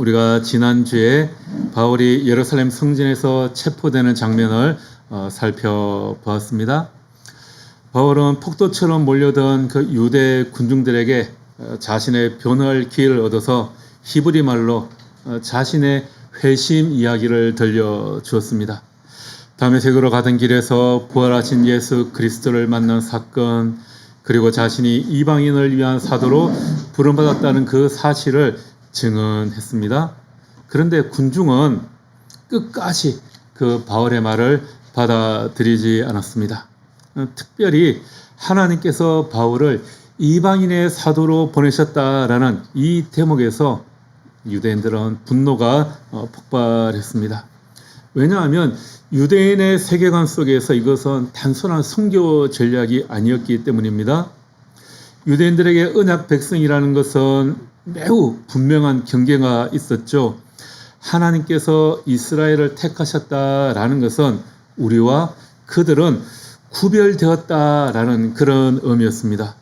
우리가 지난주에 바울이 예루살렘 성전에서 체포되는 장면을 살펴보았습니다. 바울은 폭도처럼 몰려든 그 유대 군중들에게 자신의 변호할 기회를 얻어서 히브리 말로 자신의 회심 이야기를 들려주었습니다. 다메섹으로 가던 길에서 부활하신 예수 그리스도를 만난 사건, 그리고 자신이 이방인을 위한 사도로 부름받았다는 그 사실을 증언했습니다. 그런데 군중은 끝까지 그 바울의 말을 받아들이지 않았습니다. 특별히 하나님께서 바울을 이방인의 사도로 보내셨다라는 이 대목에서 유대인들은 분노가 폭발했습니다. 왜냐하면 유대인의 세계관 속에서 이것은 단순한 선교 전략이 아니었기 때문입니다. 유대인들에게 언약 백성이라는 것은 매우 분명한 경계가 있었죠. 하나님께서 이스라엘을 택하셨다라는 것은 우리와 그들은 구별되었다라는 그런 의미였습니다.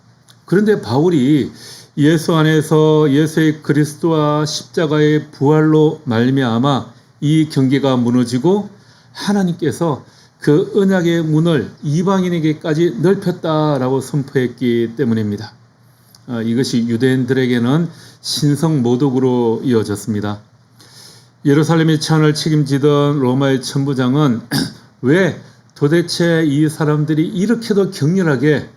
그런데 바울이 예수 안에서 예수의 그리스도와 십자가의 부활로 말미암아 이 경계가 무너지고 하나님께서 그 언약의 문을 이방인에게까지 넓혔다라고 선포했기 때문입니다. 이것이 유대인들에게는 신성모독으로 이어졌습니다. 예루살렘의 치안을 책임지던 로마의 천부장은 왜 도대체 이 사람들이 이렇게도 격렬하게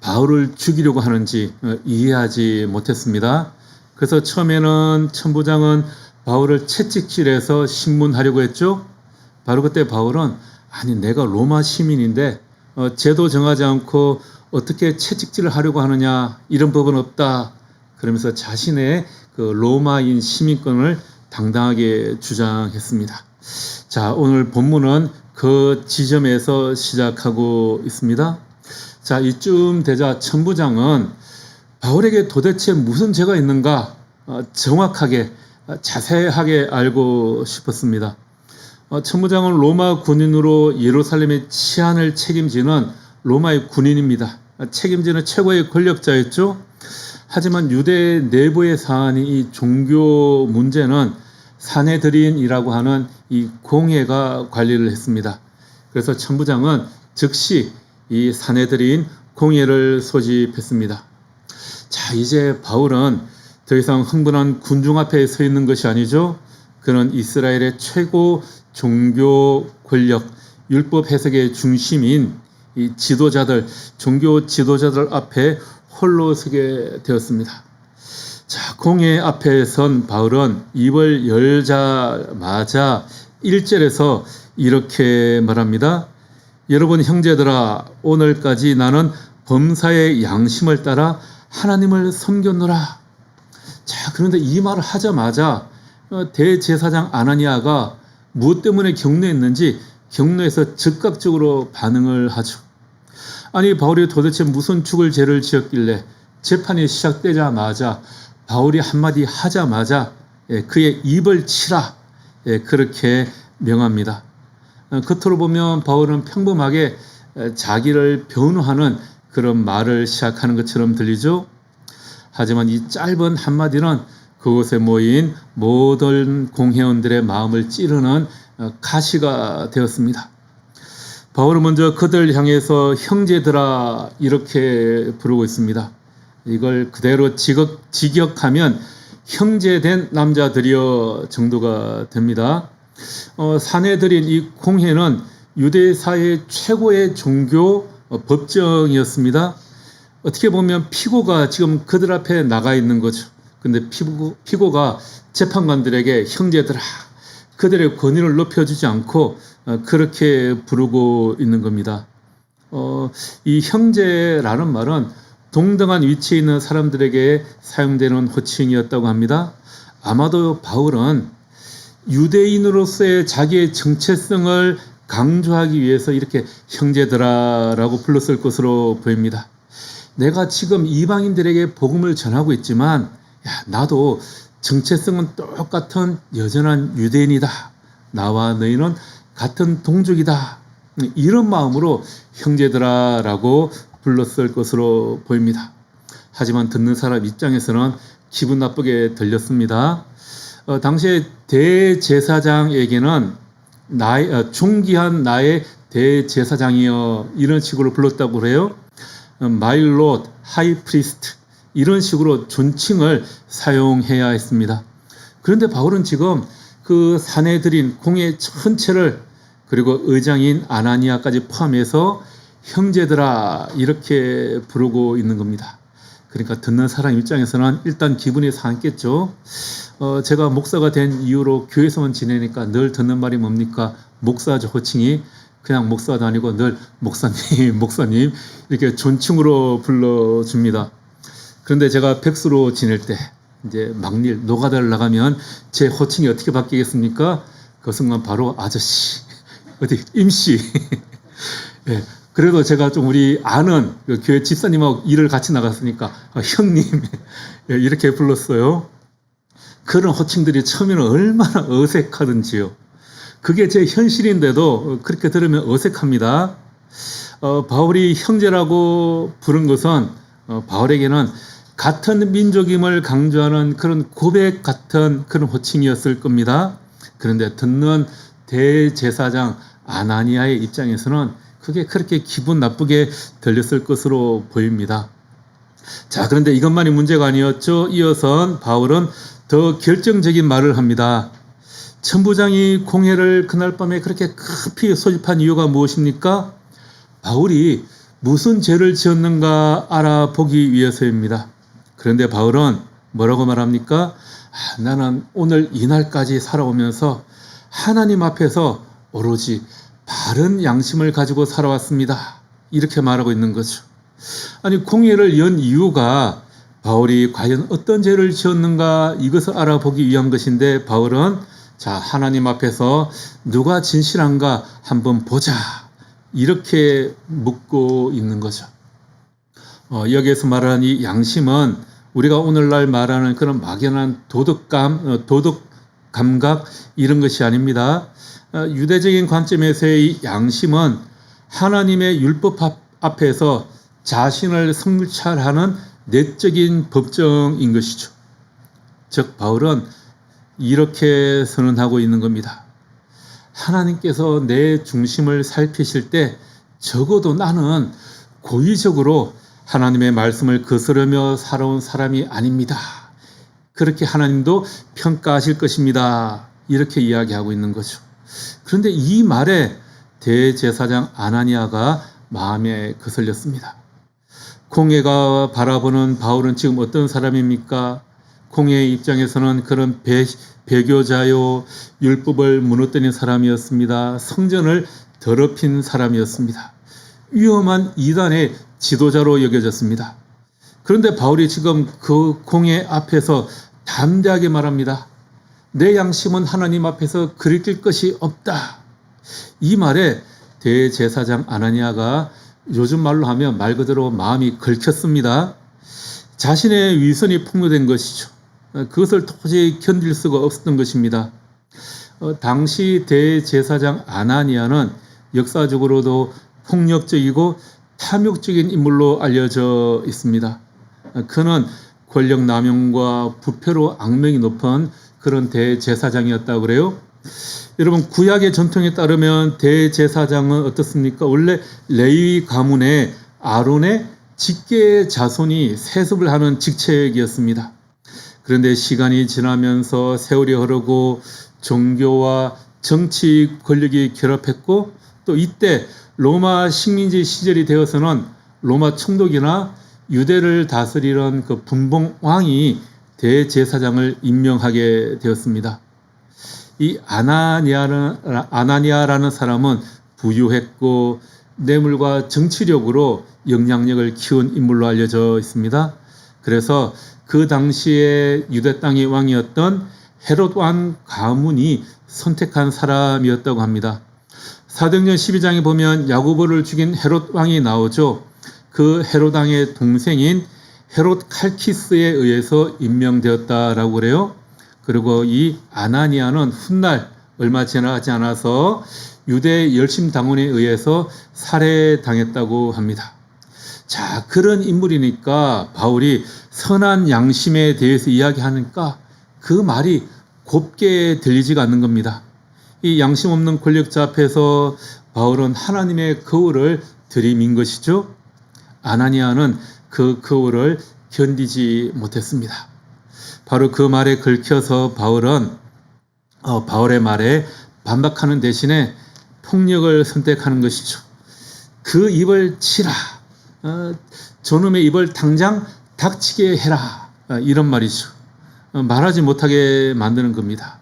바울을 죽이려고 하는지 이해하지 못했습니다. 그래서 처음에는 천부장은 바울을 채찍질해서 신문하려고 했죠. 바로 그때 바울은 아니 내가 로마 시민인데 제도 정하지 않고 어떻게 채찍질을 하려고 하느냐, 이런 법은 없다. 그러면서 자신의 그 로마인 시민권을 당당하게 주장했습니다. 자, 오늘 본문은 그 지점에서 시작하고 있습니다. 자, 이쯤 되자 천부장은 바울에게 도대체 무슨 죄가 있는가 정확하게 자세하게 알고 싶었습니다. 천부장은 로마 군인으로 예루살렘의 치안을 책임지는 로마의 군인입니다. 책임지는 최고의 권력자였죠. 하지만 유대 내부의 사안이 이 종교 문제는 사내들인이라고 하는 이 공회가 관리를 했습니다. 그래서 천부장은 즉시 이 사내들인 공회를 소집했습니다. 자, 이제 바울은 더 이상 흥분한 군중 앞에 서 있는 것이 아니죠. 그는 이스라엘의 최고 종교 권력, 율법 해석의 중심인 이 지도자들, 종교 지도자들 앞에 홀로 서게 되었습니다. 자, 공회 앞에 선 바울은 입을 열자마자 1절에서 이렇게 말합니다. 여러분 형제들아, 오늘까지 나는 범사의 양심을 따라 하나님을 섬겼노라. 자, 그런데 이 말을 하자마자 대제사장 아나니아가 무엇 때문에 격노했는지 격노해서 즉각적으로 반응을 하죠. 아니, 바울이 도대체 무슨 죽을 죄를 지었길래 재판이 시작되자마자 바울이 한마디 하자마자 그의 입을 치라, 그렇게 명합니다. 겉으로 보면 바울은 평범하게 자기를 변호하는 그런 말을 시작하는 것처럼 들리죠. 하지만 이 짧은 한마디는 그곳에 모인 모든 공회원들의 마음을 찌르는 가시가 되었습니다. 바울은 먼저 그들 향해서 형제들아 이렇게 부르고 있습니다. 이걸 그대로 직역하면 형제된 남자들이여 정도가 됩니다. 사내들인 이 공회는 유대 사회의 최고의 종교 법정이었습니다. 어떻게 보면 피고가 지금 그들 앞에 나가 있는 거죠. 근데 피고가 재판관들에게 형제들아, 그들의 권위를 높여주지 않고 그렇게 부르고 있는 겁니다. 이 형제라는 말은 동등한 위치에 있는 사람들에게 사용되는 호칭이었다고 합니다. 아마도 바울은 유대인으로서의 자기의 정체성을 강조하기 위해서 이렇게 형제들아라고 불렀을 것으로 보입니다. 내가 지금 이방인들에게 복음을 전하고 있지만 나도 정체성은 똑같은 여전한 유대인이다. 나와 너희는 같은 동족이다. 이런 마음으로 형제들아라고 불렀을 것으로 보입니다. 하지만 듣는 사람 입장에서는 기분 나쁘게 들렸습니다. 당시에 대제사장에게는 존귀한 나의 대제사장이여 이런 식으로 불렀다고 그래요. My Lord, High Priest 이런 식으로 존칭을 사용해야 했습니다. 그런데 바울은 지금 그 사내들인 공회 전체를 그리고 의장인 아나니아까지 포함해서 형제들아 이렇게 부르고 있는 겁니다. 그러니까 듣는 사람 입장에서는 일단 기분이 상했겠죠. 제가 목사가 된 이후로 교회에서만 지내니까 늘 듣는 말이 뭡니까? 목사죠, 호칭이. 그냥 목사도 아니고 늘 목사님, 목사님 이렇게 존칭으로 불러줍니다. 그런데 제가 백수로 지낼 때 이제 막일, 노가다를 나가면 제 호칭이 어떻게 바뀌겠습니까? 그 순간 바로 아저씨, 어디 임씨. 네, 그래도 제가 좀 우리 아는 교회 집사님하고 일을 같이 나갔으니까 형님 이렇게 불렀어요. 그런 호칭들이 처음에는 얼마나 어색하든지요. 그게 제 현실인데도 그렇게 들으면 어색합니다. 바울이 형제라고 부른 것은 바울에게는 같은 민족임을 강조하는 그런 고백 같은 그런 호칭이었을 겁니다. 그런데 듣는 대제사장 아나니아의 입장에서는 그게 그렇게 기분 나쁘게 들렸을 것으로 보입니다. 자, 그런데 이것만이 문제가 아니었죠. 이어서 바울은 더 결정적인 말을 합니다. 천부장이 공회를 그날 밤에 그렇게 급히 소집한 이유가 무엇입니까? 바울이 무슨 죄를 지었는가 알아보기 위해서입니다. 그런데 바울은 뭐라고 말합니까? 나는 오늘 이날까지 살아오면서 하나님 앞에서 오로지 바른 양심을 가지고 살아왔습니다. 이렇게 말하고 있는 거죠. 아니, 공회를 연 이유가 바울이 과연 어떤 죄를 지었는가 이것을 알아보기 위한 것인데 바울은 자, 하나님 앞에서 누가 진실한가 한번 보자 이렇게 묻고 있는 거죠. 여기에서 말하는 이 양심은 우리가 오늘날 말하는 그런 막연한 도덕 감각 이런 것이 아닙니다. 유대적인 관점에서의 이 양심은 하나님의 율법 앞에서 자신을 성찰하는 내적인 법정인 것이죠. 즉 바울은 이렇게 선언하고 있는 겁니다. 하나님께서 내 중심을 살피실 때 적어도 나는 고의적으로 하나님의 말씀을 거스르며 살아온 사람이 아닙니다. 그렇게 하나님도 평가하실 것입니다. 이렇게 이야기하고 있는 거죠. 그런데 이 말에 대제사장 아나니아가 마음에 거슬렸습니다. 공회가 바라보는 바울은 지금 어떤 사람입니까? 공회의 입장에서는 그런 배교자요, 율법을 무너뜨린 사람이었습니다. 성전을 더럽힌 사람이었습니다. 위험한 이단의 지도자로 여겨졌습니다. 그런데 바울이 지금 그 공회 앞에서 담대하게 말합니다. 내 양심은 하나님 앞에서 그리킬 것이 없다. 이 말에 대제사장 아나니아가 요즘 말로 하면 말 그대로 마음이 긁혔습니다. 자신의 위선이 폭로된 것이죠. 그것을 도저히 견딜 수가 없었던 것입니다. 당시 대제사장 아나니아는 역사적으로도 폭력적이고 탐욕적인 인물로 알려져 있습니다. 그는 권력 남용과 부패로 악명이 높은 그런 대제사장이었다고 그래요. 여러분, 구약의 전통에 따르면 대제사장은 어떻습니까? 원래 레위 가문의 아론의 직계 자손이 세습을 하는 직책이었습니다. 그런데 시간이 지나면서 세월이 흐르고 종교와 정치 권력이 결합했고 또 이때 로마 식민지 시절이 되어서는 로마 총독이나 유대를 다스리던 그 분봉왕이 대제사장을 임명하게 되었습니다. 이 아나니아라는 사람은 부유했고 뇌물과 정치력으로 영향력을 키운 인물로 알려져 있습니다. 그래서 그 당시에 유대 땅의 왕이었던 헤롯 왕 가문이 선택한 사람이었다고 합니다. 사도행전 12장에 보면 야고보를 죽인 헤롯 왕이 나오죠. 그 헤롯 왕의 동생인 헤롯 칼키스에 의해서 임명되었다라고 그래요. 그리고 이 아나니아는 훗날 얼마 지나지 않아서 유대 열심당원에 의해서 살해당했다고 합니다. 자, 그런 인물이니까 바울이 선한 양심에 대해서 이야기하니까 그 말이 곱게 들리지가 않는 겁니다. 이 양심 없는 권력자 앞에서 바울은 하나님의 거울을 들이민 것이죠. 아나니아는 그 거울을 견디지 못했습니다. 바로 그 말에 긁혀서 바울은 바울의 말에 반박하는 대신에 폭력을 선택하는 것이죠. 그 입을 치라. 저놈의 입을 당장 닥치게 해라. 이런 말이죠. 말하지 못하게 만드는 겁니다.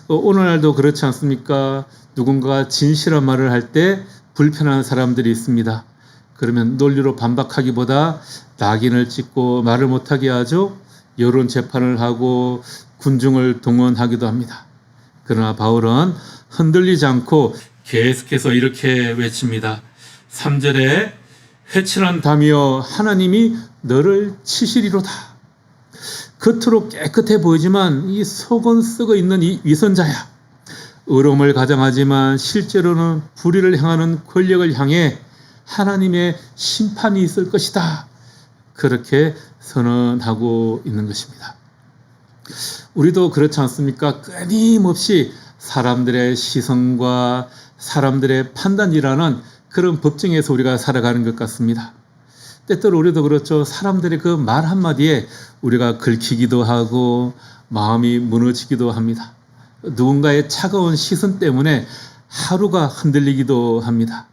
오늘날도 그렇지 않습니까? 누군가가 진실한 말을 할 때 불편한 사람들이 있습니다. 그러면 논리로 반박하기보다 낙인을 찍고 말을 못하게 하죠. 여론 재판을 하고 군중을 동원하기도 합니다. 그러나 바울은 흔들리지 않고 계속해서 이렇게 외칩니다. 3절에 회칠한다며 하나님이 너를 치시리로다. 겉으로 깨끗해 보이지만 이 속은 썩어 있는 이 위선자야. 의로움을 가장하지만 실제로는 불의를 행하는 권력을 향해 하나님의 심판이 있을 것이다. 그렇게 선언하고 있는 것입니다. 우리도 그렇지 않습니까? 끊임없이 사람들의 시선과 사람들의 판단이라는 그런 법정에서 우리가 살아가는 것 같습니다. 때때로 우리도 그렇죠. 사람들의 그 말 한마디에 우리가 긁히기도 하고 마음이 무너지기도 합니다. 누군가의 차가운 시선 때문에 하루가 흔들리기도 합니다.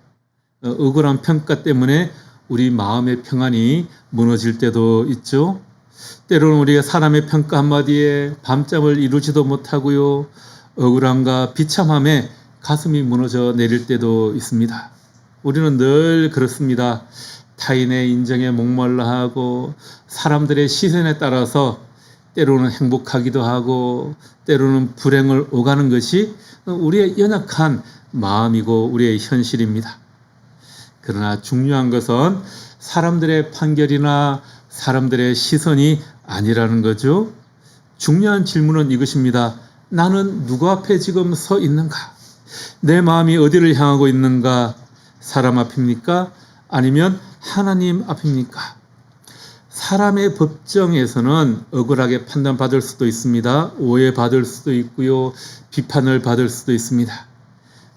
억울한 평가 때문에 우리 마음의 평안이 무너질 때도 있죠. 때로는 우리가 사람의 평가 한마디에 밤잠을 이루지도 못하고요. 억울함과 비참함에 가슴이 무너져 내릴 때도 있습니다. 우리는 늘 그렇습니다. 타인의 인정에 목말라 하고 사람들의 시선에 따라서 때로는 행복하기도 하고 때로는 불행을 오가는 것이 우리의 연약한 마음이고 우리의 현실입니다. 그러나 중요한 것은 사람들의 판결이나 사람들의 시선이 아니라는 거죠. 중요한 질문은 이것입니다. 나는 누구 앞에 지금 서 있는가? 내 마음이 어디를 향하고 있는가? 사람 앞입니까? 아니면 하나님 앞입니까? 사람의 법정에서는 억울하게 판단받을 수도 있습니다. 오해받을 수도 있고요. 비판을 받을 수도 있습니다.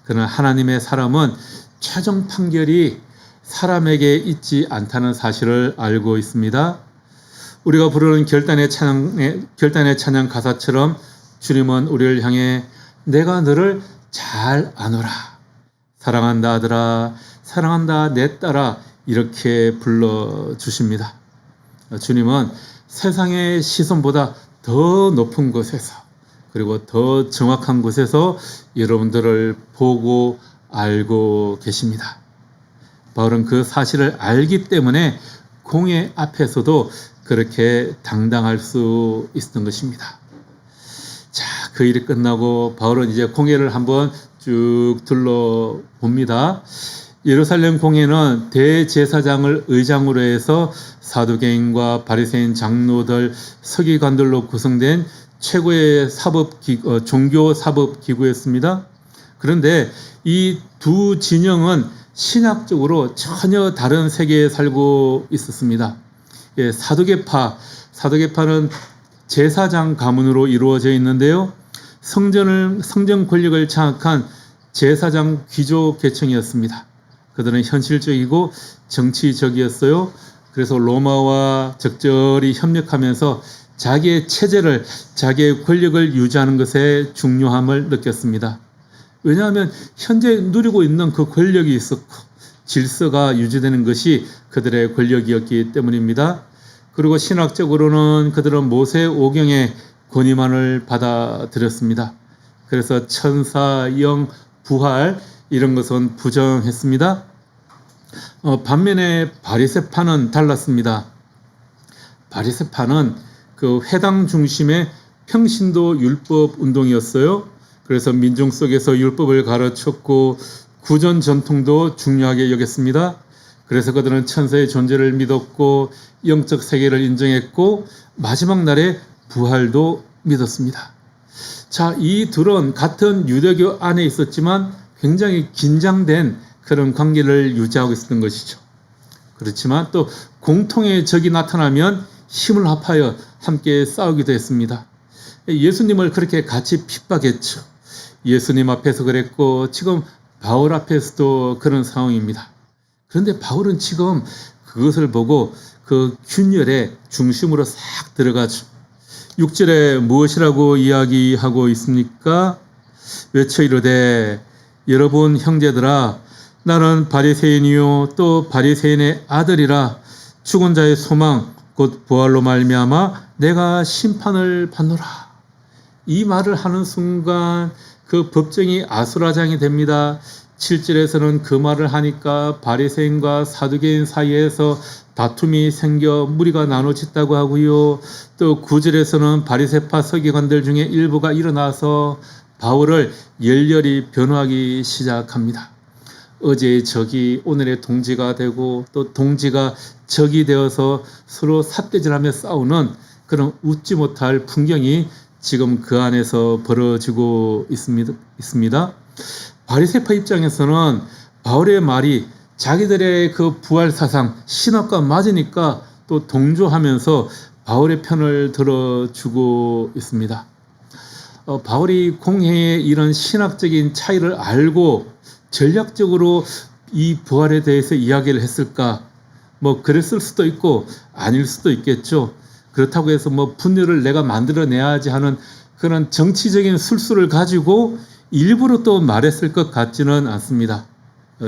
그러나 하나님의 사람은 최종 판결이 사람에게 있지 않다는 사실을 알고 있습니다. 우리가 부르는 결단의 찬양 가사처럼 주님은 우리를 향해 내가 너를 잘 아노라. 사랑한다 아들아, 사랑한다 내 딸아 이렇게 불러주십니다. 주님은 세상의 시선보다 더 높은 곳에서 그리고 더 정확한 곳에서 여러분들을 보고 알고 계십니다. 바울은 그 사실을 알기 때문에 공회 앞에서도 그렇게 당당할 수 있었던 것입니다. 자, 그 일이 끝나고 바울은 이제 공회를 한번 쭉 둘러봅니다. 예루살렘 공회는 대제사장을 의장으로 해서 사두개인과 바리새인 장로들, 서기관들로 구성된 최고의 종교 사법 기구였습니다. 그런데 이 두 진영은 신학적으로 전혀 다른 세계에 살고 있었습니다. 사두개파는 제사장 가문으로 이루어져 있는데요. 성전 권력을 장악한 제사장 귀족 계층이었습니다. 그들은 현실적이고 정치적이었어요. 그래서 로마와 적절히 협력하면서 자기의 체제를, 자기의 권력을 유지하는 것에 중요함을 느꼈습니다. 왜냐하면 현재 누리고 있는 그 권력이 있었고 질서가 유지되는 것이 그들의 권력이었기 때문입니다. 그리고 신학적으로는 그들은 모세 오경의 권위만을 받아들였습니다. 그래서 천사, 영, 부활 이런 것은 부정했습니다. 반면에 바리새파는 달랐습니다. 바리새파는 그 회당 중심의 평신도 율법 운동이었어요. 그래서 민중 속에서 율법을 가르쳤고 구전 전통도 중요하게 여겼습니다. 그래서 그들은 천사의 존재를 믿었고 영적 세계를 인정했고 마지막 날에 부활도 믿었습니다. 자, 이 둘은 같은 유대교 안에 있었지만 굉장히 긴장된 그런 관계를 유지하고 있었던 것이죠. 그렇지만 또 공통의 적이 나타나면 힘을 합하여 함께 싸우기도 했습니다. 예수님을 그렇게 같이 핍박했죠. 예수님 앞에서 그랬고 지금 바울 앞에서도 그런 상황입니다. 그런데 바울은 지금 그것을 보고 그 균열의 중심으로 싹 들어가죠. 6절에 무엇이라고 이야기하고 있습니까? 외쳐 이르되 여러분 형제들아 나는 바리새인이요 또 바리새인의 아들이라 죽은 자의 소망 곧 부활로 말미암아 내가 심판을 받노라. 이 말을 하는 순간 그 법정이 아수라장이 됩니다. 7절에서는 그 말을 하니까 바리새인과 사두개인 사이에서 다툼이 생겨 무리가 나눠졌다고 하고요. 또 9절에서는 바리새파 서기관들 중에 일부가 일어나서 바울을 열렬히 변호하기 시작합니다. 어제의 적이 오늘의 동지가 되고 또 동지가 적이 되어서 서로 삿대질하며 싸우는 그런 웃지 못할 풍경이 지금 그 안에서 벌어지고 있습니다. 바리새파 입장에서는 바울의 말이 자기들의 그 부활 사상 신학과 맞으니까 또 동조하면서 바울의 편을 들어주고 있습니다. 바울이 공회의 이런 신학적인 차이를 알고 전략적으로 이 부활에 대해서 이야기를 했을까? 뭐 그랬을 수도 있고 아닐 수도 있겠죠. 그렇다고 해서 뭐 분열을 내가 만들어내야지 하는 그런 정치적인 술수를 가지고 일부러 또 말했을 것 같지는 않습니다.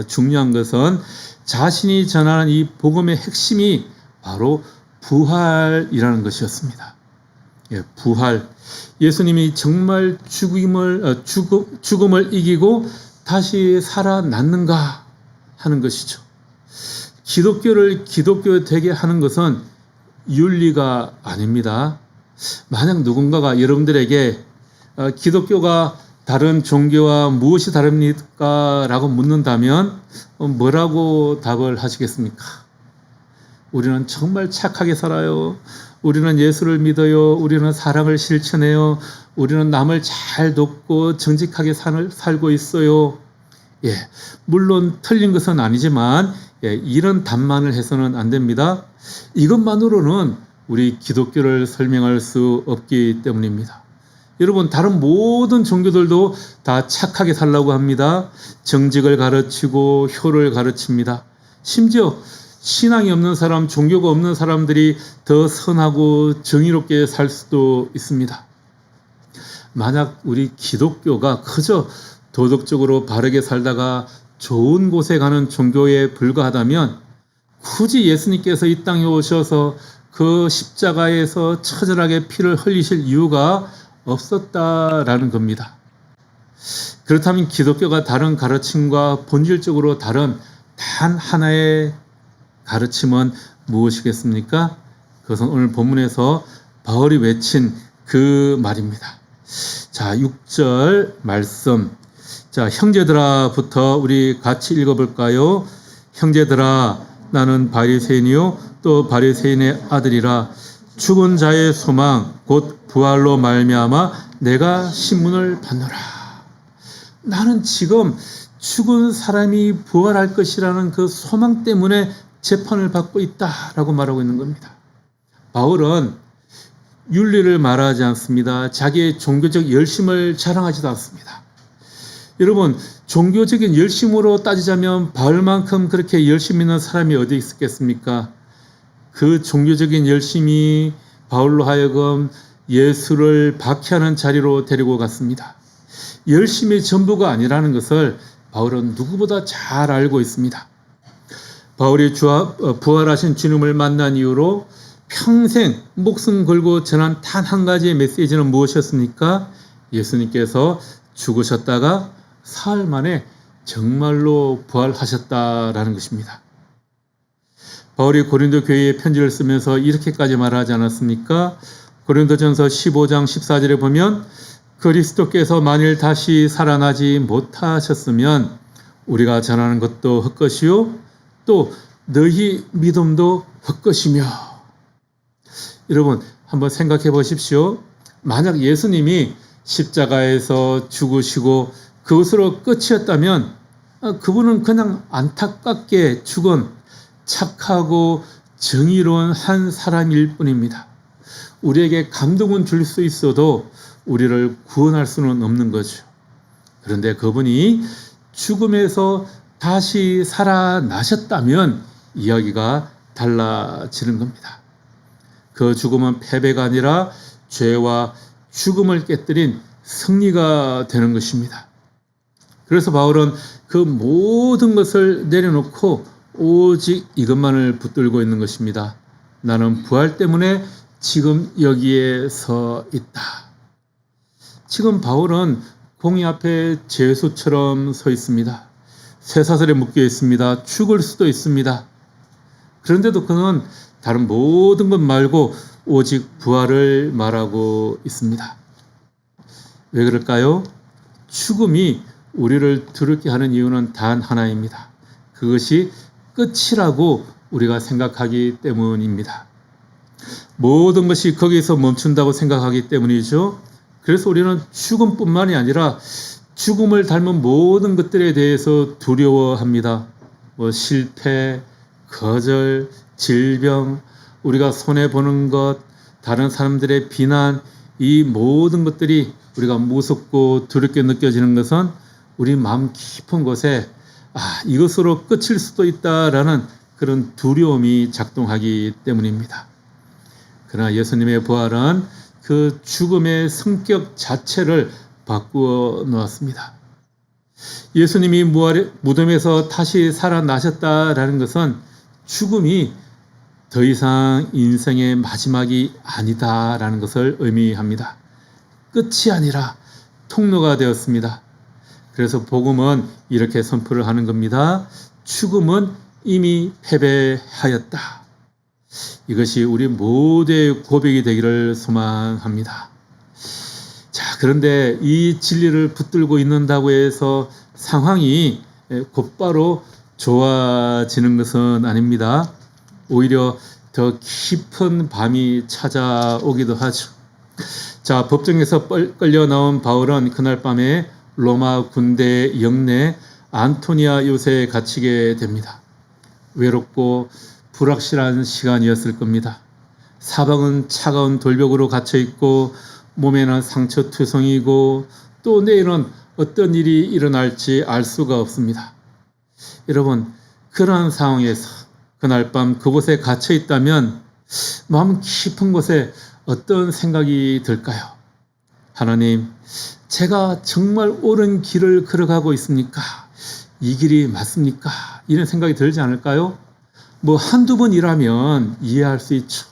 중요한 것은 자신이 전하는 이 복음의 핵심이 바로 부활이라는 것이었습니다. 예, 부활. 예수님이 정말 죽음을 이기고 다시 살아났는가 하는 것이죠. 기독교를 기독교 되게 하는 것은 윤리가 아닙니다. 만약 누군가가 여러분들에게 기독교가 다른 종교와 무엇이 다릅니까? 라고 묻는다면 뭐라고 답을 하시겠습니까? 우리는 정말 착하게 살아요. 우리는 예수를 믿어요. 우리는 사랑을 실천해요. 우리는 남을 잘 돕고 정직하게 살고 있어요. 예, 물론 틀린 것은 아니지만 이런 답만을 해서는 안 됩니다. 이것만으로는 우리 기독교를 설명할 수 없기 때문입니다. 여러분, 다른 모든 종교들도 다 착하게 살라고 합니다. 정직을 가르치고 효를 가르칩니다. 심지어 신앙이 없는 사람, 종교가 없는 사람들이 더 선하고 정의롭게 살 수도 있습니다. 만약 우리 기독교가 그저 도덕적으로 바르게 살다가 좋은 곳에 가는 종교에 불과하다면 굳이 예수님께서 이 땅에 오셔서 그 십자가에서 처절하게 피를 흘리실 이유가 없었다라는 겁니다. 그렇다면 기독교가 다른 가르침과 본질적으로 다른 단 하나의 가르침은 무엇이겠습니까? 그것은 오늘 본문에서 바울이 외친 그 말입니다. 자, 6절 말씀. 자, 형제들아부터 우리 같이 읽어볼까요? 형제들아, 나는 바리새인이요 또 바리새인의 아들이라 죽은 자의 소망 곧 부활로 말미암아 내가 신문을 받노라. 나는 지금 죽은 사람이 부활할 것이라는 그 소망 때문에 재판을 받고 있다라고 말하고 있는 겁니다. 바울은 윤리를 말하지 않습니다. 자기의 종교적 열심을 자랑하지도 않습니다. 여러분, 종교적인 열심으로 따지자면 바울만큼 그렇게 열심 있는 사람이 어디 있겠습니까? 그 종교적인 열심이 바울로 하여금 예수를 박해하는 자리로 데리고 갔습니다. 열심이 전부가 아니라는 것을 바울은 누구보다 잘 알고 있습니다. 바울이 부활하신 주님을 만난 이후로 평생 목숨 걸고 전한 단 한 가지의 메시지는 무엇이었습니까? 예수님께서 죽으셨다가 사흘 만에 정말로 부활하셨다라는 것입니다. 바울이 고린도 교회에 편지를 쓰면서 이렇게까지 말하지 않았습니까? 고린도전서 15장 14절에 보면 그리스도께서 만일 다시 살아나지 못하셨으면 우리가 전하는 것도 헛것이요 또 너희 믿음도 헛것이며. 여러분, 한번 생각해 보십시오. 만약 예수님이 십자가에서 죽으시고 그것으로 끝이었다면 그분은 그냥 안타깝게 죽은 착하고 정의로운 한 사람일 뿐입니다. 우리에게 감동은 줄 수 있어도 우리를 구원할 수는 없는 거죠. 그런데 그분이 죽음에서 다시 살아나셨다면 이야기가 달라지는 겁니다. 그 죽음은 패배가 아니라 죄와 죽음을 깨뜨린 승리가 되는 것입니다. 그래서 바울은 그 모든 것을 내려놓고 오직 이것만을 붙들고 있는 것입니다. 나는 부활 때문에 지금 여기에 서 있다. 지금 바울은 공의 앞에 제수처럼 서 있습니다. 쇠사슬에 묶여 있습니다. 죽을 수도 있습니다. 그런데도 그는 다른 모든 것 말고 오직 부활을 말하고 있습니다. 왜 그럴까요? 죽음이 우리를 두렵게 하는 이유는 단 하나입니다. 그것이 끝이라고 우리가 생각하기 때문입니다. 모든 것이 거기서 멈춘다고 생각하기 때문이죠. 그래서 우리는 죽음뿐만이 아니라 죽음을 닮은 모든 것들에 대해서 두려워합니다. 실패, 거절, 질병, 우리가 손해보는 것, 다른 사람들의 비난, 이 모든 것들이 우리가 무섭고 두렵게 느껴지는 것은 우리 마음 깊은 곳에 이것으로 끝일 수도 있다라는 그런 두려움이 작동하기 때문입니다. 그러나 예수님의 부활은 그 죽음의 성격 자체를 바꾸어 놓았습니다. 예수님이 무덤에서 다시 살아나셨다라는 것은 죽음이 더 이상 인생의 마지막이 아니다라는 것을 의미합니다. 끝이 아니라 통로가 되었습니다. 그래서 복음은 이렇게 선포를 하는 겁니다. 죽음은 이미 패배하였다. 이것이 우리 모두의 고백이 되기를 소망합니다. 자, 그런데 이 진리를 붙들고 있는다고 해서 상황이 곧바로 좋아지는 것은 아닙니다. 오히려 더 깊은 밤이 찾아오기도 하죠. 자, 법정에서 끌려 나온 바울은 그날 밤에 로마 군대 영내 안토니아 요새에 갇히게 됩니다. 외롭고 불확실한 시간이었을 겁니다. 사방은 차가운 돌벽으로 갇혀 있고 몸에는 상처투성이고 또 내일은 어떤 일이 일어날지 알 수가 없습니다. 여러분, 그러한 상황에서 그날 밤 그곳에 갇혀 있다면 마음 깊은 곳에 어떤 생각이 들까요? 하나님, 제가 정말 옳은 길을 걸어가고 있습니까? 이 길이 맞습니까? 이런 생각이 들지 않을까요? 한두 번이라면 이해할 수 있죠.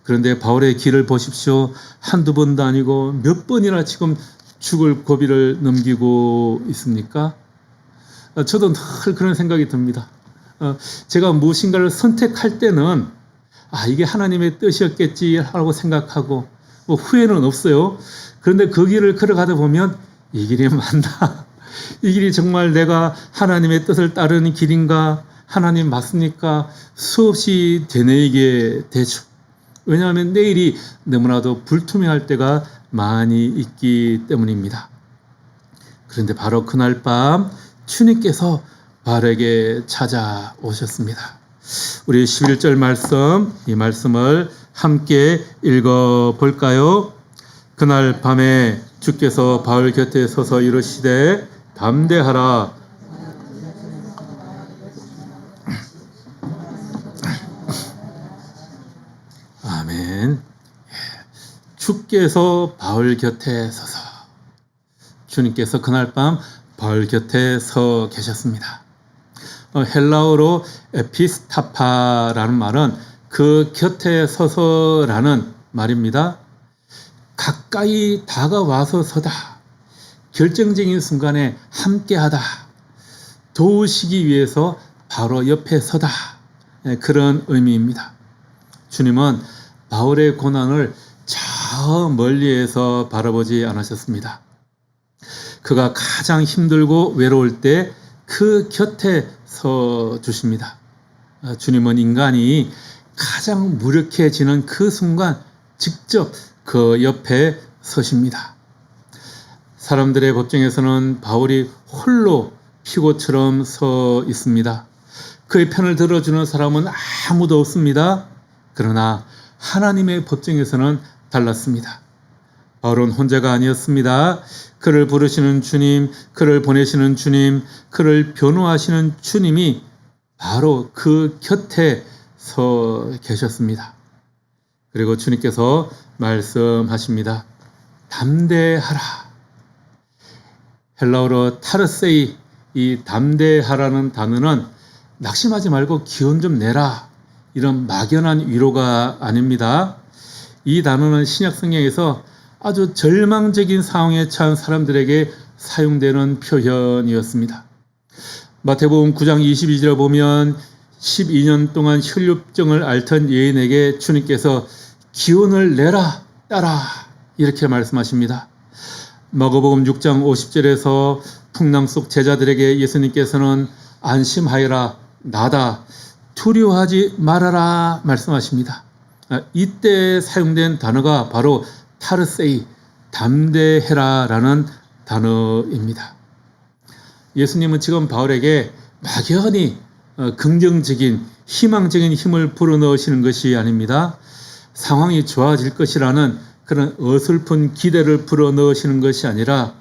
그런데 바울의 길을 보십시오. 한두 번도 아니고 몇 번이나 지금 죽을 고비를 넘기고 있습니까? 저도 늘 그런 생각이 듭니다. 제가 무엇인가를 선택할 때는 이게 하나님의 뜻이었겠지 하고 생각하고 후회는 없어요. 그런데 그 길을 걸어가다 보면 이 길이 맞나? 이 길이 정말 내가 하나님의 뜻을 따르는 길인가? 하나님 맞습니까? 수없이 되뇌이게 되죠. 왜냐하면 내일이 너무나도 불투명할 때가 많이 있기 때문입니다. 그런데 바로 그날 밤 주님께서 바울에게 찾아오셨습니다. 우리 11절 말씀, 이 말씀을 함께 읽어볼까요? 그날 밤에 주께서 바울 곁에 서서 이르시되 담대하라. 아멘. 주께서 바울 곁에 서서, 주님께서 그날 밤 바울 곁에 서 계셨습니다. 헬라어로 에피스타파라는 말은 그 곁에 서서라는 말입니다. 가까이 다가와서 서다, 결정적인 순간에 함께하다, 도우시기 위해서 바로 옆에 서다, 그런 의미입니다. 주님은 바울의 고난을 저 멀리에서 바라보지 않으셨습니다. 그가 가장 힘들고 외로울 때 그 곁에 서 주십니다. 주님은 인간이 가장 무력해지는 그 순간 직접 그 옆에 서십니다. 사람들의 법정에서는 바울이 홀로 피고처럼 서 있습니다. 그의 편을 들어주는 사람은 아무도 없습니다. 그러나 하나님의 법정에서는 달랐습니다. 바울은 혼자가 아니었습니다. 그를 부르시는 주님, 그를 보내시는 주님, 그를 변호하시는 주님이 바로 그 곁에 서 계셨습니다. 그리고 주님께서 말씀하십니다. 담대하라. 헬라어로 타르세이, 이 담대하라는 단어는 낙심하지 말고 기운 좀 내라, 이런 막연한 위로가 아닙니다. 이 단어는 신약 성경에서 아주 절망적인 상황에 처한 사람들에게 사용되는 표현이었습니다. 마태복음 9장 22절에 보면 12년 동안 혈루증을 앓던 여인에게 주님께서 기운을 내라, 따라, 이렇게 말씀하십니다. 마가복음 6장 50절에서 풍랑 속 제자들에게 예수님께서는 안심하여라, 나다, 두려워하지 말아라 말씀하십니다. 이때 사용된 단어가 바로 타르세이, 담대해라라는 단어입니다. 예수님은 지금 바울에게 막연히 긍정적인, 희망적인 힘을 불어넣으시는 것이 아닙니다. 상황이 좋아질 것이라는 그런 어설픈 기대를 불어넣으시는 것이 아니라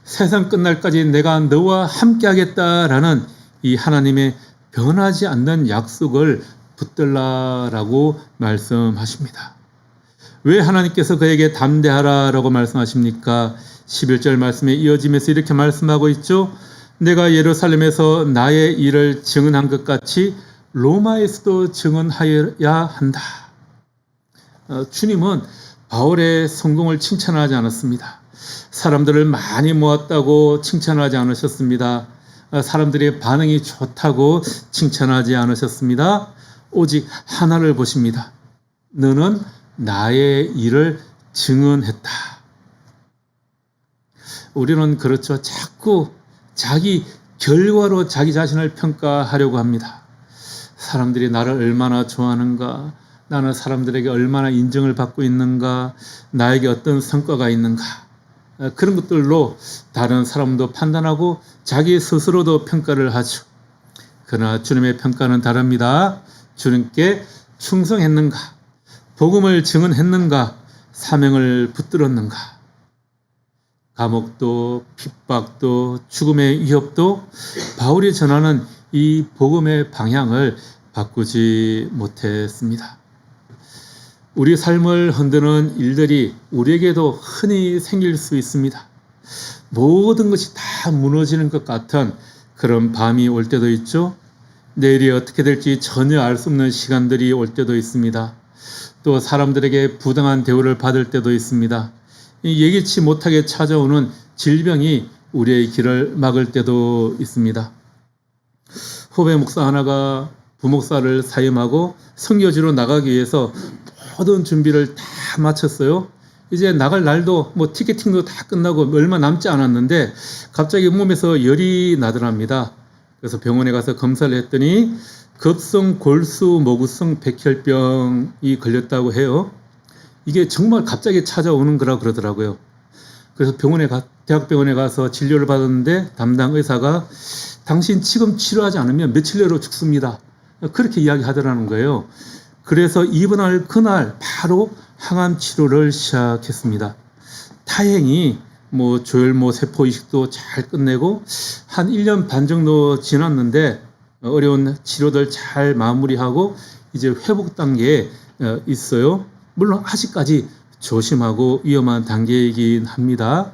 세상 끝날까지 내가 너와 함께하겠다라는 이 하나님의 변하지 않는 약속을 붙들라라고 말씀하십니다. 왜 하나님께서 그에게 담대하라라고 말씀하십니까? 11절 말씀에 이어지면서 이렇게 말씀하고 있죠. 내가 예루살렘에서 나의 일을 증언한 것 같이 로마에서도 증언하여야 한다. 주님은 바울의 성공을 칭찬하지 않았습니다. 사람들을 많이 모았다고 칭찬하지 않으셨습니다. 사람들의 반응이 좋다고 칭찬하지 않으셨습니다. 오직 하나를 보십니다. 너는 나의 일을 증언했다. 우리는 그렇죠. 자꾸 자기 결과로 자기 자신을 평가하려고 합니다. 사람들이 나를 얼마나 좋아하는가, 나는 사람들에게 얼마나 인정을 받고 있는가, 나에게 어떤 성과가 있는가, 그런 것들로 다른 사람도 판단하고 자기 스스로도 평가를 하죠. 그러나 주님의 평가는 다릅니다. 주님께 충성했는가, 복음을 증언했는가, 사명을 붙들었는가. 감옥도 핍박도 죽음의 위협도 바울이 전하는 이 복음의 방향을 바꾸지 못했습니다. 우리 삶을 흔드는 일들이 우리에게도 흔히 생길 수 있습니다. 모든 것이 다 무너지는 것 같은 그런 밤이 올 때도 있죠. 내일이 어떻게 될지 전혀 알 수 없는 시간들이 올 때도 있습니다. 또 사람들에게 부당한 대우를 받을 때도 있습니다. 예기치 못하게 찾아오는 질병이 우리의 길을 막을 때도 있습니다. 후배 목사 하나가 부목사를 사임하고 선교지로 나가기 위해서 모든 준비를 다 마쳤어요. 이제 나갈 날도 티켓팅도 다 끝나고 얼마 남지 않았는데 갑자기 몸에서 열이 나더랍니다. 그래서 병원에 가서 검사를 했더니 급성 골수 모구성 백혈병이 걸렸다고 해요. 이게 정말 갑자기 찾아오는 거라 그러더라고요. 그래서 대학병원에 가서 진료를 받았는데 담당 의사가 당신 지금 치료하지 않으면 며칠 내로 죽습니다. 그렇게 이야기하더라는 거예요. 그래서 입원할 그날 바로 항암 치료를 시작했습니다. 다행히 조혈모 세포 이식도 잘 끝내고 한 1년 반 정도 지났는데 어려운 치료들 잘 마무리하고 이제 회복 단계에 있어요. 물론 아직까지 조심하고 위험한 단계이긴 합니다.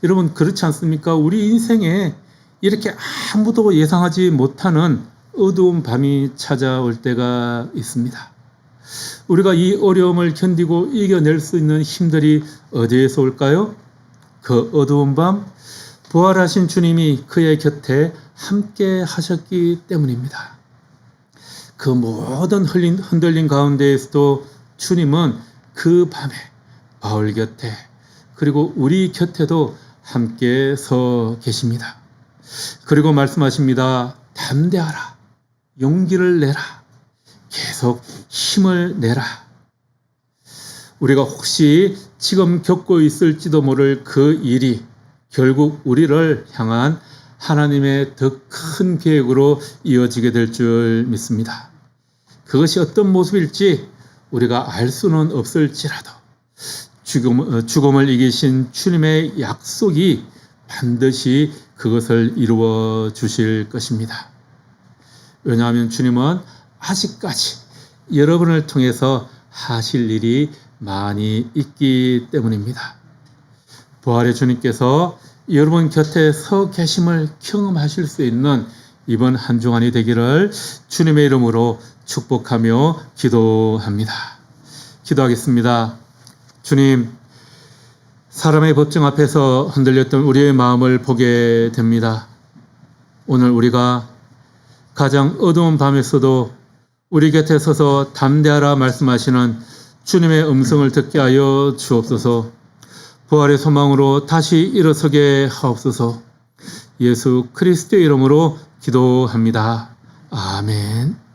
여러분 그렇지 않습니까? 우리 인생에 이렇게 아무도 예상하지 못하는 어두운 밤이 찾아올 때가 있습니다. 우리가 이 어려움을 견디고 이겨낼 수 있는 힘들이 어디에서 올까요? 그 어두운 밤 부활하신 주님이 그의 곁에 함께 하셨기 때문입니다. 그 모든 흔들림 가운데에서도 주님은 그 밤에 바울 곁에 그리고 우리 곁에도 함께 서 계십니다. 그리고 말씀하십니다. 담대하라. 용기를 내라. 계속 힘을 내라. 우리가 혹시 지금 겪고 있을지도 모를 그 일이 결국 우리를 향한 하나님의 더 큰 계획으로 이어지게 될 줄 믿습니다. 그것이 어떤 모습일지 우리가 알 수는 없을지라도 죽음을 이기신 주님의 약속이 반드시 그것을 이루어 주실 것입니다. 왜냐하면 주님은 아직까지 여러분을 통해서 하실 일이 많이 있기 때문입니다. 부활의 주님께서 여러분 곁에 서 계심을 경험하실 수 있는 이번 한 주간이 되기를 주님의 이름으로 축복하며 기도합니다. 기도하겠습니다. 주님, 사람의 법정 앞에서 흔들렸던 우리의 마음을 보게 됩니다. 오늘 우리가 가장 어두운 밤에서도 우리 곁에 서서 담대하라 말씀하시는 주님의 음성을 듣게 하여 주옵소서. 부활의 소망으로 다시 일어서게 하옵소서. 예수 그리스도의 이름으로 기도합니다. 아멘.